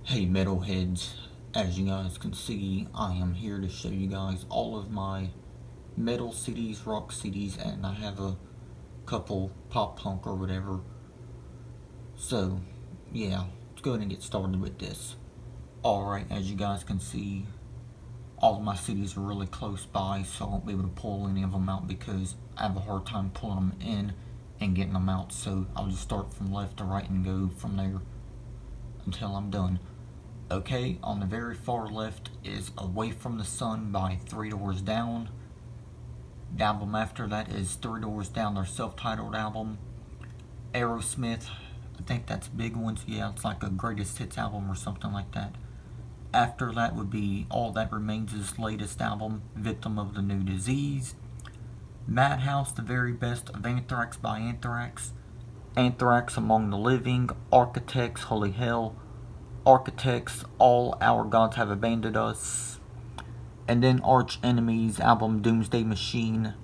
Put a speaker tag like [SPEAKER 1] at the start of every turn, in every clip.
[SPEAKER 1] Hey metalheads, as you guys can see, I am here to show you guys all of my metal CDs, rock CDs, and I have a couple pop punk or whatever. So, yeah, let's go ahead and get started with this. Alright, as you guys can see, all of my CDs are really close by, so I won't be able to pull any of them out because I have a hard time pulling them in and getting them out. So I'll just start from left to right and go from there until I'm done. Okay, on the very far left is Away from the Sun by Three Doors Down. The album after that is Three Doors Down, their self-titled album. Aerosmith, I think that's Big Ones. Yeah, it's like a greatest hits album or something like that. After that would be All That Remains' latest album, Victim of the New Disease. Madhouse, The Very Best of Anthrax by Anthrax. Anthrax Among the Living. Architects, Holy Hell. Architects, All Our Gods Have Abandoned Us. And then Arch Enemy's album Doomsday Machine.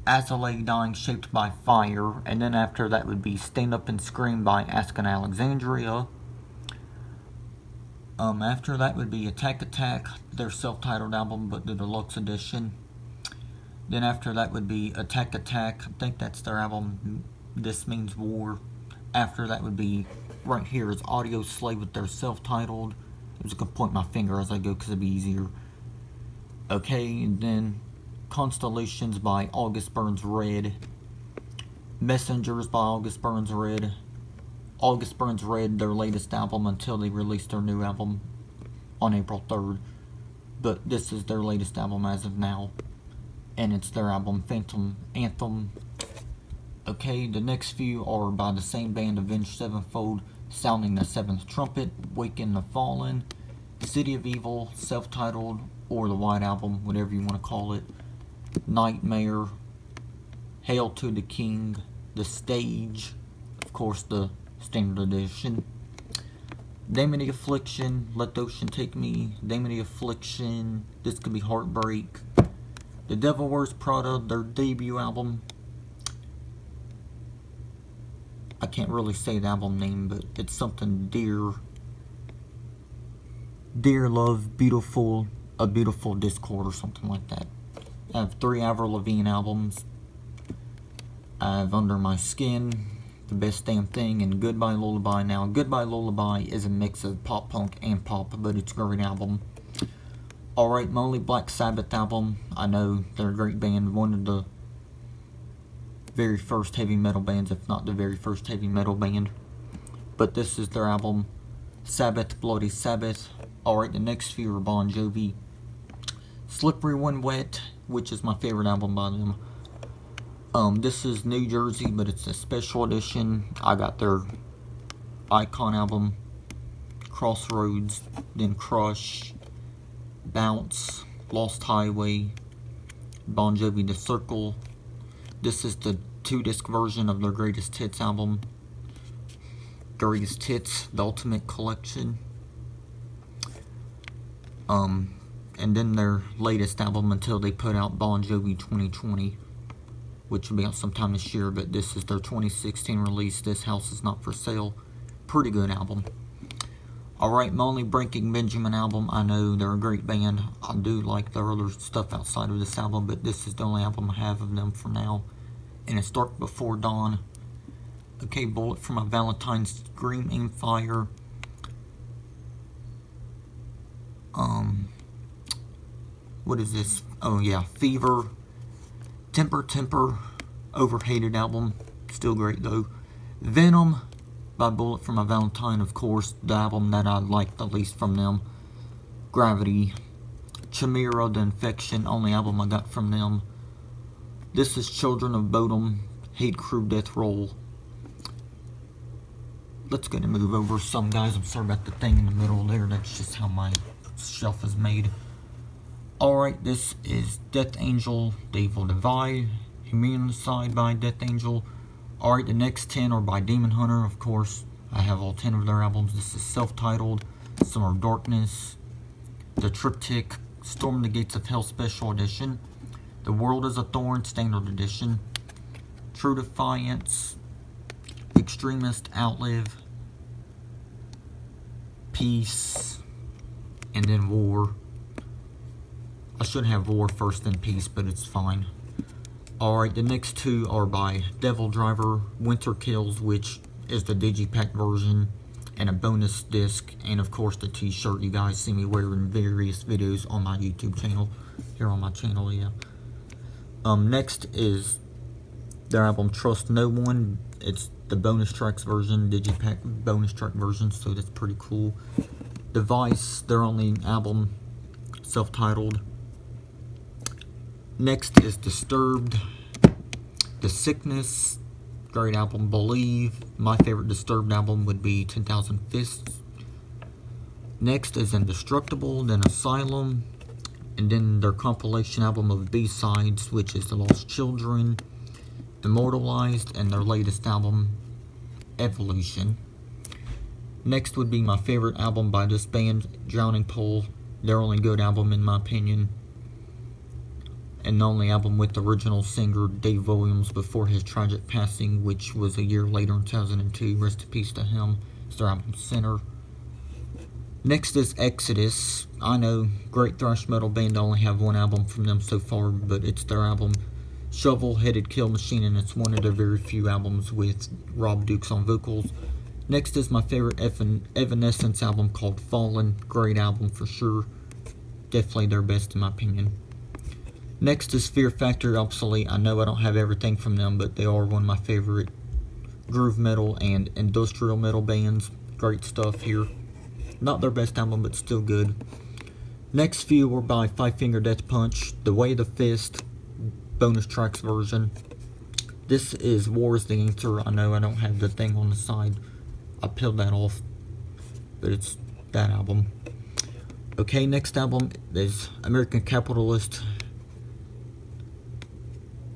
[SPEAKER 1] As a Lady Dying, Shaped by Fire. And then after that would be Stand Up and Scream by Askin Alexandria. After that would be Attack Attack, their self-titled album, but the deluxe edition. Then after that would be Attack Attack, I think that's their album, This Means War. After that would be, right here is Audioslave with their self-titled. I was going to point my finger as I go because it'd be easier. Okay, and then Constellations by August Burns Red. Messengers by August Burns Red. August Burns Red, their latest album until they released their new album on April 3rd. But this is their latest album as of now. And it's their album Phantom Anthem. Okay, the next few are by the same band, Avenged Sevenfold, Sounding the Seventh Trumpet, Waken the Fallen, City of Evil, self-titled, or the White Album, whatever you want to call it. Nightmare, Hail to the King, The Stage, of course the standard edition. Name of the Affliction, Let the Ocean Take Me, Name of the Affliction, This Could Be Heartbreak. The Devil Wears Prada, their debut album. I can't really say the album name, but it's something Dear Love, Beautiful, A Beautiful Discord or something like that. I have 3 Avril Lavigne albums. I have Under My Skin, The Best Damn Thing, and Goodbye Lullaby. Now, Goodbye Lullaby is a mix of pop punk and pop, but it's a great album. Alright, my only Black Sabbath album. I know they're a great band, one of the very first heavy metal bands, if not the very first heavy metal band. But this is their album, Sabbath, Bloody Sabbath. Alright, the next few are Bon Jovi. Slippery When Wet, which is my favorite album by them. This is New Jersey, but it's a special edition. I got their Icon album, Crossroads, then Crush, Bounce, Lost Highway, Bon Jovi The Circle. This is the 2-disc version of their Greatest Hits album, Greatest Hits, The Ultimate Collection. And then their latest album until they put out Bon Jovi 2020, which will be out sometime this year, but this is their 2016 release, This House Is Not For Sale. Pretty good album. Alright, my only Breaking Benjamin album. I know they're a great band. I do like their other stuff outside of this album, but this is the only album I have of them for now. And it's Dark Before Dawn. Okay, Bullet for My Valentine, Scream Aim Fire. What is this? Oh yeah, Fever. Temper, overhated album. Still great though. Venom by Bullet for My Valentine, of course, the album that I liked the least from them. Gravity. Chimera, The Infection, only album I got from them. This is Children of Bodom, Hate Crew, Death Roll. Let's go and move over some, guys. I'm sorry about the thing in the middle there. That's just how my shelf is made. Alright, this is Death Angel, The Evil Divide, Humanicide by Death Angel. Alright, the next 10 are by Demon Hunter, of course. I have all 10 of their albums. This is self-titled, Summer of Darkness, The Triptych, Storm the Gates of Hell Special Edition, The World is a Thorn Standard Edition, True Defiance, Extremist Outlive, Peace, and then War. I should have War first, then Peace, but it's fine. Alright, the next two are by Devil Driver, Winter Kills, which is the Digipack version, and a bonus disc, and of course the t-shirt you guys see me wearing in various videos on my YouTube channel. Here on my channel, yeah. Next is their album Trust No One. It's the bonus tracks version, Digipack bonus track version, so that's pretty cool. Device, their only album, self-titled. Next is Disturbed, The Sickness, great album. Believe, my favorite Disturbed album would be 10,000 Fists. Next is Indestructible, then Asylum, and then their compilation album of B-sides, which is The Lost Children, Immortalized, and their latest album, Evolution. Next would be my favorite album by this band, Drowning Pool, their only good album in my opinion, and the only album with the original singer Dave Williams before his tragic passing, which was a year later in 2002. Rest in peace to him. It's their album Sinner. Next is Exodus. I know, great thrash metal band. I only have one album from them so far, but it's their album Shovel-Headed Kill Machine, and it's one of their very few albums with Rob Dukes on vocals. Next is my favorite Evanescence album called Fallen. Great album for sure. Definitely their best in my opinion. Next is Fear Factor Obsolete. I know I don't have everything from them, but they are one of my favorite groove metal and industrial metal bands. Great stuff here. Not their best album, but still good. Next few were by Five Finger Death Punch, The Way of the Fist, bonus tracks version. This is War is the Answer. I know I don't have the thing on the side. I peeled that off, but it's that album. Okay, next album is American Capitalist,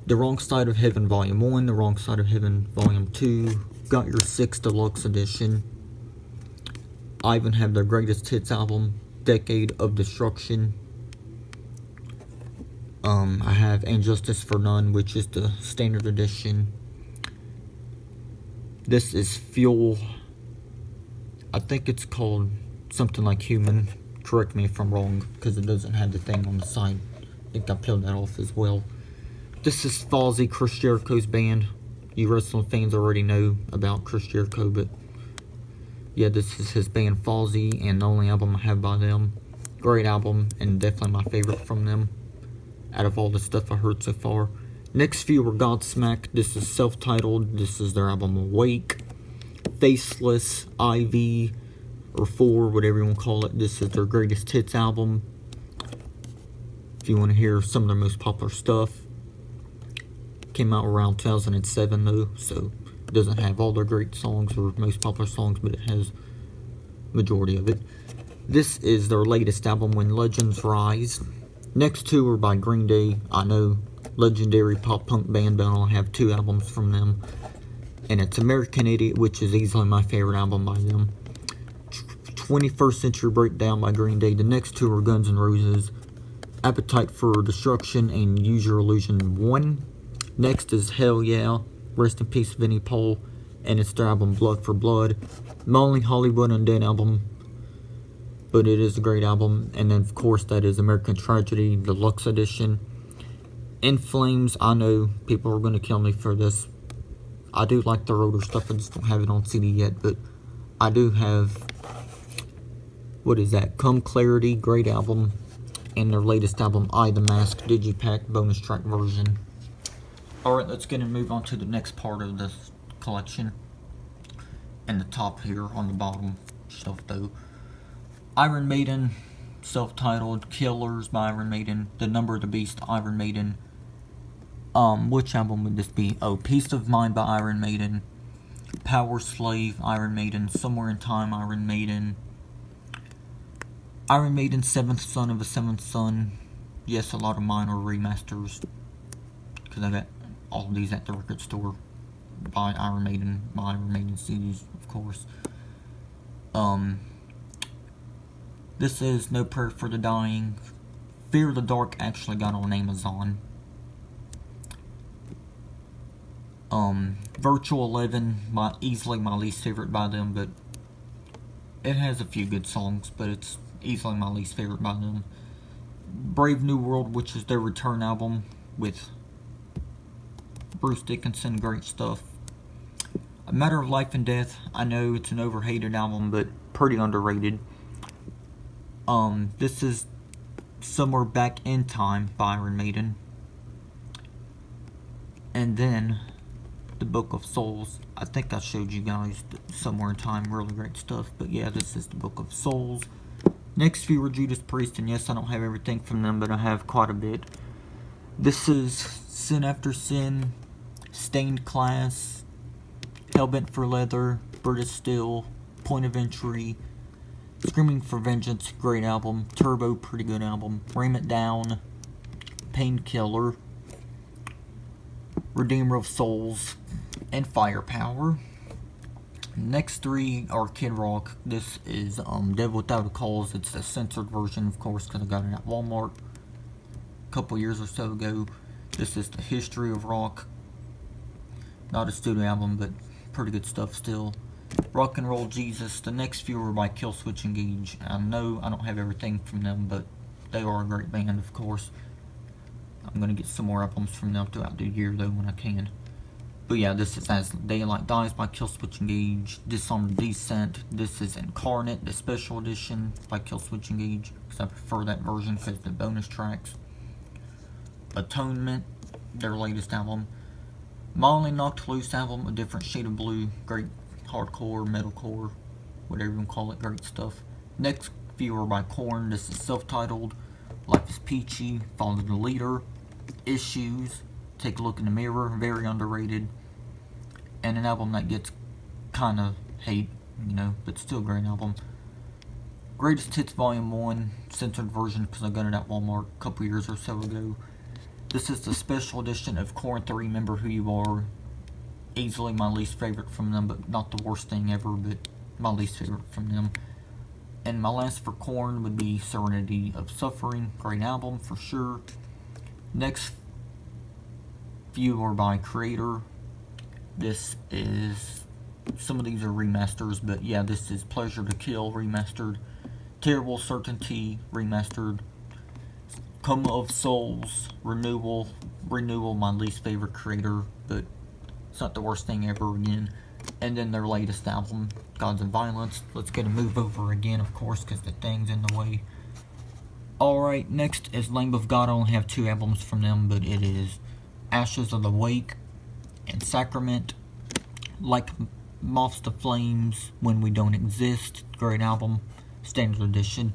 [SPEAKER 1] The Wrong Side of Heaven Volume 1, The Wrong Side of Heaven Volume 2, Got Your Six Deluxe Edition. I even have their greatest hits album, Decade of Destruction. I have And Justice for None, which is the standard edition. This is Fuel. I think it's called something like Human. Correct me if I'm wrong, because it doesn't have the thing on the side. I think I peeled that off as well. This is Fozzy, Chris Jericho's band. You wrestling fans already know about Chris Jericho, but yeah, this is his band Fozzy, and the only album I have by them. Great album, and definitely my favorite from them, out of all the stuff I heard so far. Next few were Godsmack. This is self-titled. This is their album Awake. Faceless, IV, or 4, whatever you want to call it. This is their greatest hits album. If you want to hear some of their most popular stuff. Came out around 2007 though, so it doesn't have all their great songs or most popular songs, but it has majority of it. This is their latest album, When Legends Rise. Next two are by Green Day. I know, legendary pop punk band, but I only have 2 albums from them. And it's American Idiot, which is easily my favorite album by them. 21st Century Breakdown by Green Day. The next two are Guns N' Roses, Appetite for Destruction, and Use Your Illusion 1. Next is Hell Yeah, rest in peace Vinnie Paul, and it's their album Blood for Blood. My only Hollywood Undead album, but it is a great album. And then of course that is American Tragedy Deluxe Edition. In Flames, I know people are going to kill me for this. I do like their older stuff, I just don't have it on CD yet, but I do have, what is that, Come Clarity, great album, and their latest album, I the Mask, Digipack bonus track version. Alright, let's get and move on to the next part of this collection. And the top here on the bottom shelf though. Iron Maiden, self-titled, Killers by Iron Maiden, The Number of the Beast, Iron Maiden. Which album would this be? Oh, Peace of Mind by Iron Maiden, Power Slave, Iron Maiden, Somewhere in Time, Iron Maiden, Iron Maiden, Seventh Son of a Seventh Son. Yes, a lot of mine are remasters, because I got all of these at the record store by Iron Maiden CDs, of course. This is No Prayer for the Dying. Fear the Dark actually got on Amazon. Virtual 11, easily my least favorite by them, but It has a few good songs, but it's easily my least favorite by them. Brave New World, which is their return album with Bruce Dickinson, great stuff. A Matter of Life and Death, I know it's an overhated album, but pretty underrated. This is Somewhere Back in Time by Iron Maiden. And then the Book of Souls. I think I showed you guys Somewhere in Time, really great stuff. But yeah, this is the Book of Souls. Next few are Judas Priest, and yes, I don't have everything from them, but I have quite a bit. This is Sin After Sin, Stained Class, Hellbent for Leather, British Steel, Point of Entry, Screaming for Vengeance, great album, Turbo, pretty good album, Ram It Down, Painkiller, Redeemer of Souls, and Firepower. Next three are Kid Rock. This is Devil Without a Cause. It's the censored version, of course, because I got it at Walmart a couple years or so ago. This is the History of Rock. Not a studio album, but pretty good stuff still. Rock and Roll Jesus. The next few are by Killswitch Engage. I know I don't have everything from them, but they are a great band, of course. I'm going to get some more albums from them throughout the year, though, when I can. But yeah, this is As Daylight Dies by Killswitch Engage. Disarmed Descent. This is Incarnate, the special edition by Killswitch Engage, because I prefer that version because of the bonus tracks. Atonement, their latest album. My Only Knocked Loose album, A Different Shade of Blue. Great hardcore, metalcore, whatever you want to call it, great stuff. Next few are by Korn. This is self-titled. Life is Peachy, Follow the Leader, Issues, Take a Look in the Mirror, very underrated, and an album that gets kind of hate, but still a great album. Greatest Hits Volume 1, censored version because I got it at Walmart a couple years or so ago. This is the special edition of Korn 3, Remember Who You Are. Easily my least favorite from them, but not the worst thing ever, but my least favorite from them. And my last for Korn would be Serenity of Suffering, great album for sure. Next few are by Creator. This is, some of these are remasters, but yeah, this is Pleasure to Kill remastered, Terrible Certainty remastered, Coma of Souls, Renewal, my least favorite Creator, but it's not the worst thing ever again. And then their latest album, Gods and Violence. Let's get a move over again, of course, because the thing's in the way. Alright, next is Lamb of God. I only have 2 albums from them, but it is Ashes of the Wake and Sacrament. Like Moths to Flames, When We Don't Exist, great album, standard edition.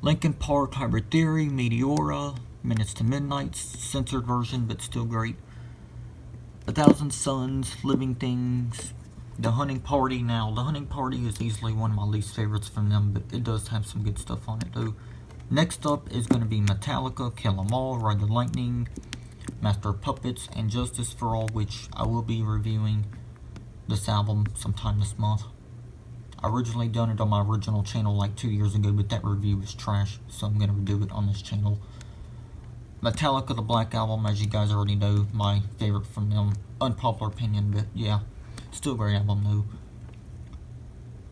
[SPEAKER 1] Linkin Park, Hybrid Theory, Meteora, Minutes to Midnight, censored version, but still great. 1,000 Suns, Living Things, The Hunting Party. Now, The Hunting Party is easily one of my least favorites from them, but it does have some good stuff on it, though. Next up is going to be Metallica, Kill 'Em All, Ride the Lightning, Master of Puppets, and Justice for All, which I will be reviewing this album sometime this month. I originally done it on my original channel like 2 years ago, but that review was trash, so I'm going to redo it on this channel. Metallica, the Black Album, as you guys already know, my favorite from them. Unpopular opinion, but yeah, still a great album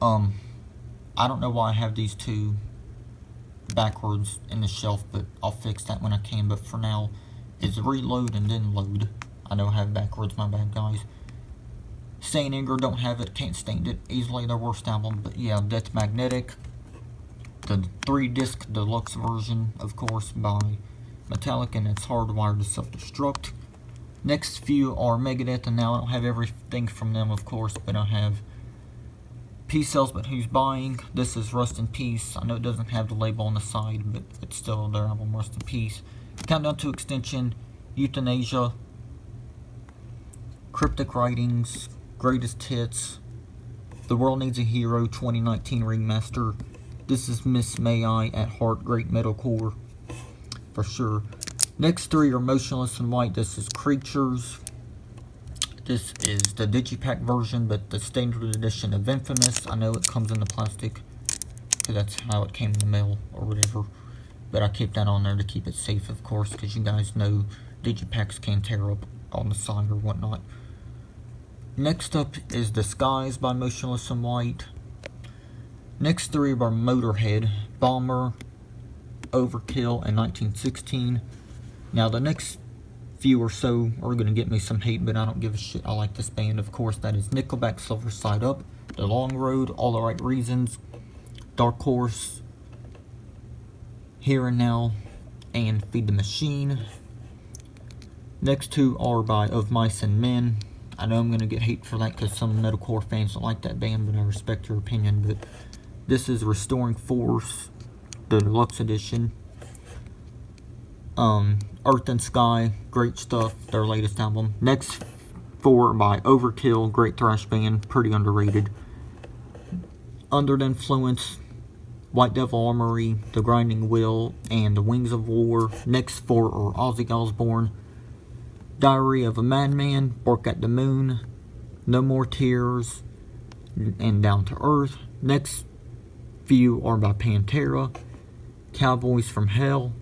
[SPEAKER 1] though. I don't know why I have these 2 backwards in the shelf, but I'll fix that when I can. But for now, it's Reload and then Load. I know I have backwards, my bad guys. Saint Anger, don't have it, can't stand it. Easily their worst album, but yeah, Death Magnetic. The 3-disc deluxe version, of course, by Metallica, and it's Hardwired to Self-Destruct. Next few are Megadeth, and now I don't have everything from them, of course, but I have Peace Sells But Who's Buying. This is Rust in Peace. I know it doesn't have the label on the side, but it's still their album, Rust in Peace. Countdown to Extinction, Euthanasia, Cryptic Writings, Greatest Hits, The World Needs a Hero 2019 Remaster. This is Miss May I at Heart, great metalcore for sure. Next 3 are Motionless in White. This is Creatures. This is the Digipack version, but the standard edition of Infamous. I know it comes in the plastic, because that's how it came in the mail or whatever. But I keep that on there to keep it safe, of course, because you guys know Digipacks can tear up on the side or whatnot. Next up is Disguise by Motionless in White. Next three are Motorhead, Bomber, Overkill, and 1916. Now the next few or so are going to get me some hate, but I don't give a shit. I like this band, of course. That is Nickelback, Silver Side Up, The Long Road, All the Right Reasons, Dark Horse, Here and Now, and Feed the Machine. Next two are by Of Mice and Men. I know I'm going to get hate for that because some metalcore fans don't like that band, but I respect your opinion. But this is Restoring Force, the deluxe edition. Earth and Sky, great stuff, their latest album. Next four by Overkill, great thrash band, pretty underrated. Under the Influence, White Devil Armory, The Grinding Wheel, and The Wings of War. Next four are Ozzy Osbourne, Diary of a Madman, Bark at the Moon, No More Tears, and Down to Earth. Next few are by Pantera, Cowboys from Hell,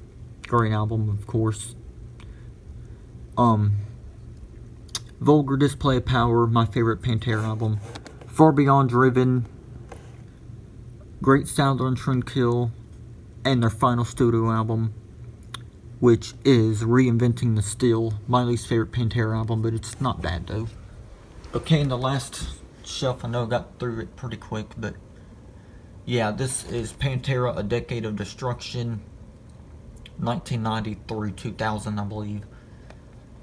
[SPEAKER 1] great album, of course. Vulgar Display of Power, my favorite Pantera album. Far Beyond Driven, Great Southern Trendkill, and their final studio album, which is Reinventing the Steel, my least favorite Pantera album, but it's not bad though. Okay, in the last shelf, I know I got through it pretty quick, but yeah, this is Pantera, A Decade of Destruction, 1990 through 2000, I believe.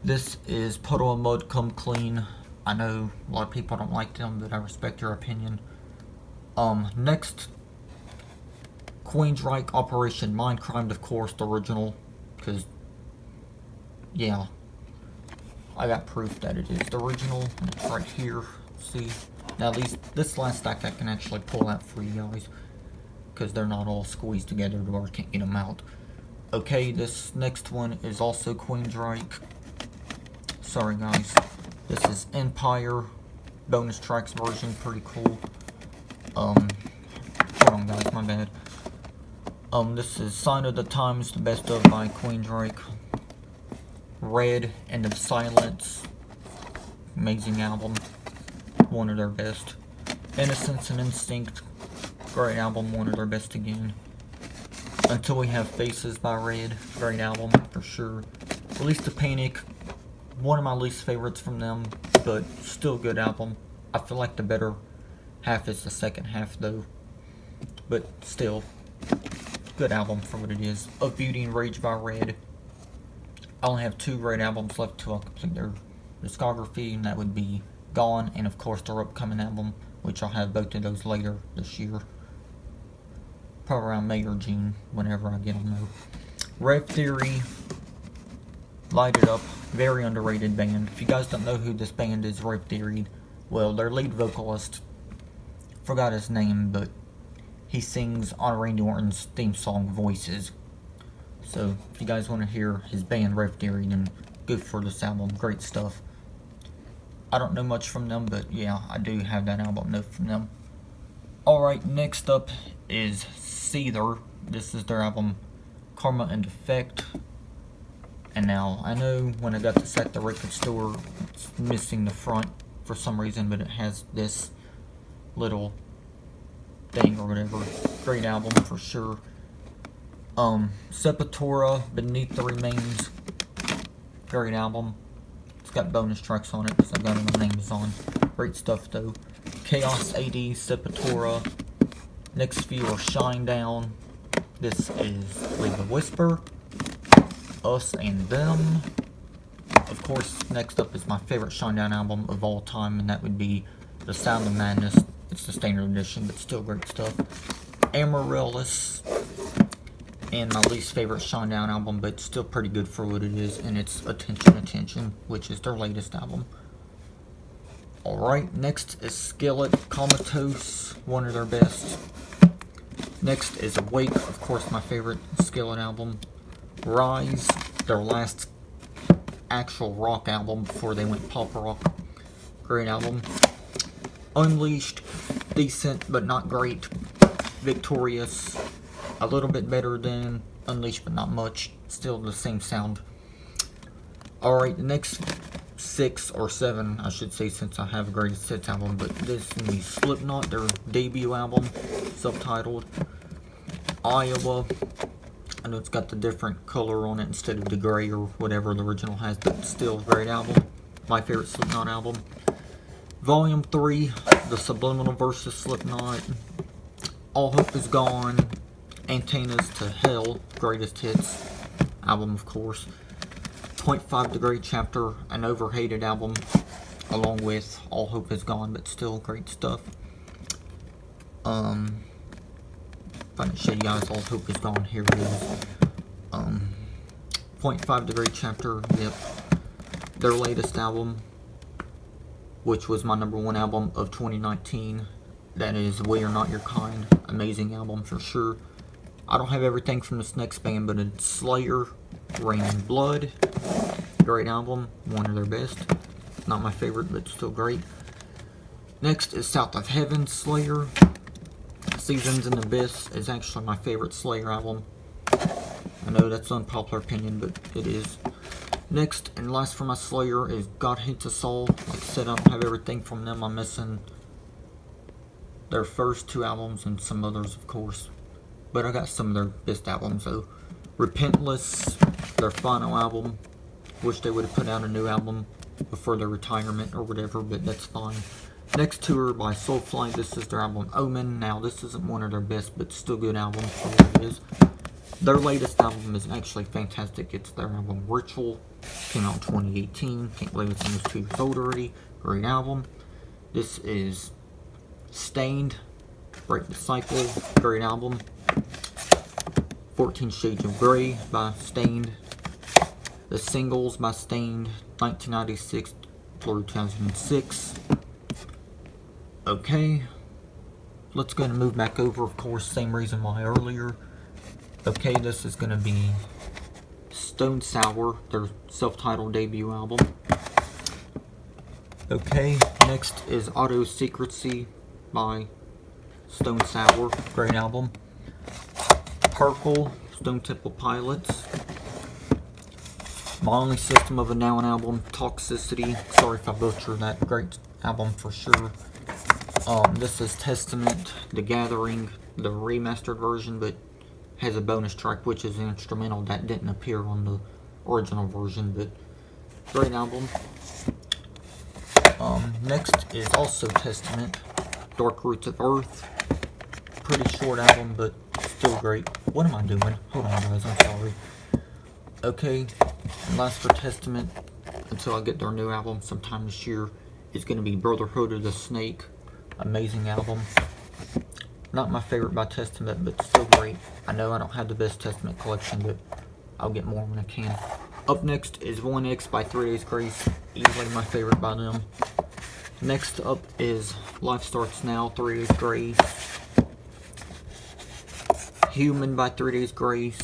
[SPEAKER 1] This is Puddle of Mud Come Clean. I know a lot of people don't like them, but I respect your opinion. Next, Queensryche, Operation Mindcrime, of course, the original, because, yeah, I got proof that it is the original, and it's right here, see? Now, this last stack I can actually pull out for you guys, because they're not all squeezed together to where I can't get them out. Okay, this next one is also Queensryche. Sorry guys, this is Empire, bonus tracks version, pretty cool. Hold on guys, my bad. This is Sign of the Times, the best of by Queensryche. Red, End of Silence, amazing album, one of their best. Innocence and Instinct, great album, one of their best again. Until We Have Faces by Red, great album for sure. Release to Panic, one of my least favorites from them, but still good album. I feel like the better half is the second half though, but still good album for what it is. Of Beauty and Rage by Red. I only have two Red albums left till I complete their discography, and that would be Gone and of course their upcoming album, which I'll have both of those later this year. Probably around May or June, whenever I get them though. Rev Theory, Light It Up, very underrated band. If you guys don't know who this band is, Rev Theory, well, their lead vocalist, forgot his name, but he sings on Randy Orton's theme song, Voices. So, if you guys want to hear his band, Rev Theory, then go for this album, great stuff. I don't know much from them, but yeah, I do have that album note from them. Alright, next up is Seether. This is their album, Karma and Effect. And now, I know when I got this at the record store, it's missing the front for some reason, but it has this little thing or whatever. Great album for sure. Sepultura, Beneath the Remains. Great album. It's got bonus tracks on it because I got my names on. Great stuff though. Chaos AD, Sepultura. Next few are Shinedown. This is Leave a Whisper, Us and Them. Of course, next up is my favorite Shinedown album of all time, and that would be The Sound of Madness. It's the standard edition, but still great stuff. Amaryllis, and my least favorite Shinedown album, but still pretty good for what it is, and it's Attention, Attention, which is their latest album. Alright, next is Skillet, Comatose, one of their best. Next is Awake, of course my favorite Skillet album. Rise, their last actual rock album before they went pop rock. Great album. Unleashed, decent but not great. Victorious, a little bit better than Unleashed but not much. Still the same sound. Alright, the next 6 or 7, I should say, since I have a greatest hits album, but this is Slipknot, their debut album. self-titled. Iowa, I know it's got the different color on it instead of the gray or whatever the original has, but still a great album. My favorite Slipknot album. Volume 3, The Subliminal versus Slipknot. All Hope Is Gone. Antennas to Hell, Greatest Hits album, of course. 0.5 Degree Chapter, an overhated album, along with All Hope Is Gone, but still great stuff. If I didn't show you guys All Hope Is Gone, here it is. 0.5 Degree Chapter, yep. Their latest album, which was my #1 album of 2019. That is We Are Not Your Kind. Amazing album for sure. I don't have everything from this next band, but it's Slayer, Raining Blood. Great album, one of their best. Not my favorite, but still great. Next is South of Heaven, Slayer. Seasons in the Abyss is actually my favorite Slayer album. I know that's an unpopular opinion, but it is. Next and last for my Slayer is God Hates Us All. Like I said, I don't have everything from them. I'm missing their first 2 albums and some others, of course. But I got some of their best albums, though. Repentless, their final album. Wish they would have put out a new album before their retirement or whatever, but that's fine. Next tour by Soulfly. This is their album Omen. Now, this isn't one of their best, but still good album for what it is. Their latest album is actually fantastic. It's their album Ritual. Came out in 2018. Can't believe it's almost 2 years old already. Great album. This is Stained. Break the Cycle. Great album. 14 Shades of Grey by Stained. The Singles by Stained. 1996 through 2006. Okay. Let's go and move back over. Of course, same reason why earlier. Okay, this is going to be Stone Sour, their self-titled debut album. Okay, next is Auto Secrecy by Stone Sour, great album. Purple, Stone Temple Pilots. My Only System of a Down album, Toxicity. Sorry if I butchered that, great album for sure. This is Testament, The Gathering, the remastered version, but has a bonus track, which is an instrumental that didn't appear on the original version, but great album. Next is also Testament, Dark Roots of Earth. Pretty short album, but still great. What am I doing? Hold on, guys, I'm sorry. Okay, and last for Testament, until I get their new album sometime this year, is going to be Brotherhood of the Snake. Amazing album. Not my favorite by Testament, but still great. I know I don't have the best Testament collection, but I'll get more when I can. Up next is 1X by 3 Days Grace. Easily my favorite by them. Next up is Life Starts Now, 3 Days Grace. Human by 3 Days Grace.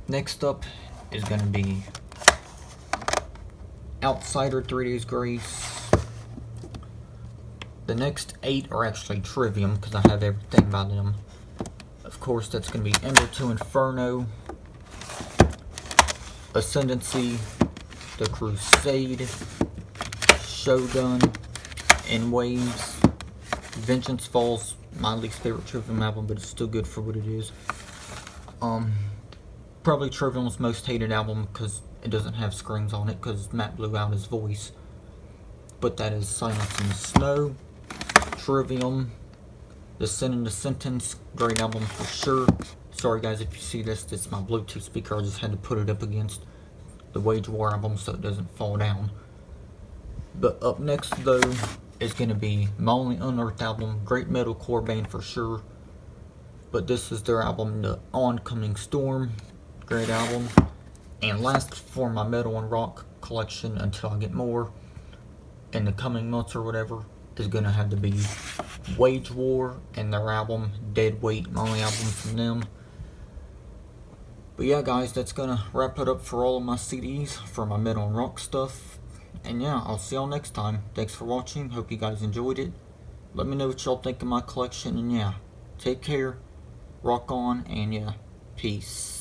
[SPEAKER 1] Next up is going to be Outsider, 3 Days Grace. The next 8 are actually Trivium, because I have everything by them. Of course, that's going to be Ender to Inferno, Ascendancy, The Crusade, Shogun, In Waves, Vengeance Falls, my least favorite Trivium album, but it's still good for what it is. Probably Trivium's most hated album, because it doesn't have screams on it, because Matt blew out his voice. But that is Silence in the Snow, Trivium, The Sin and the Sentence, great album for sure. Sorry guys if you see this, this is my Bluetooth speaker, I just had to put it up against the Wage War album so it doesn't fall down. But up next though is going to be My Only Unearthed album, great metalcore band for sure. But this is their album, The Oncoming Storm, great album. And last for my metal and rock collection, until I get more in the coming months or whatever, is going to have to be Wage War and their album Dead Weight, my only album from them. But yeah guys, that's going to wrap it up for all of my CDs for my metal and rock stuff. And yeah, I'll see y'all next time. Thanks for watching, hope you guys enjoyed it. Let me know what y'all think of my collection, and yeah, take care, rock on, and yeah, peace.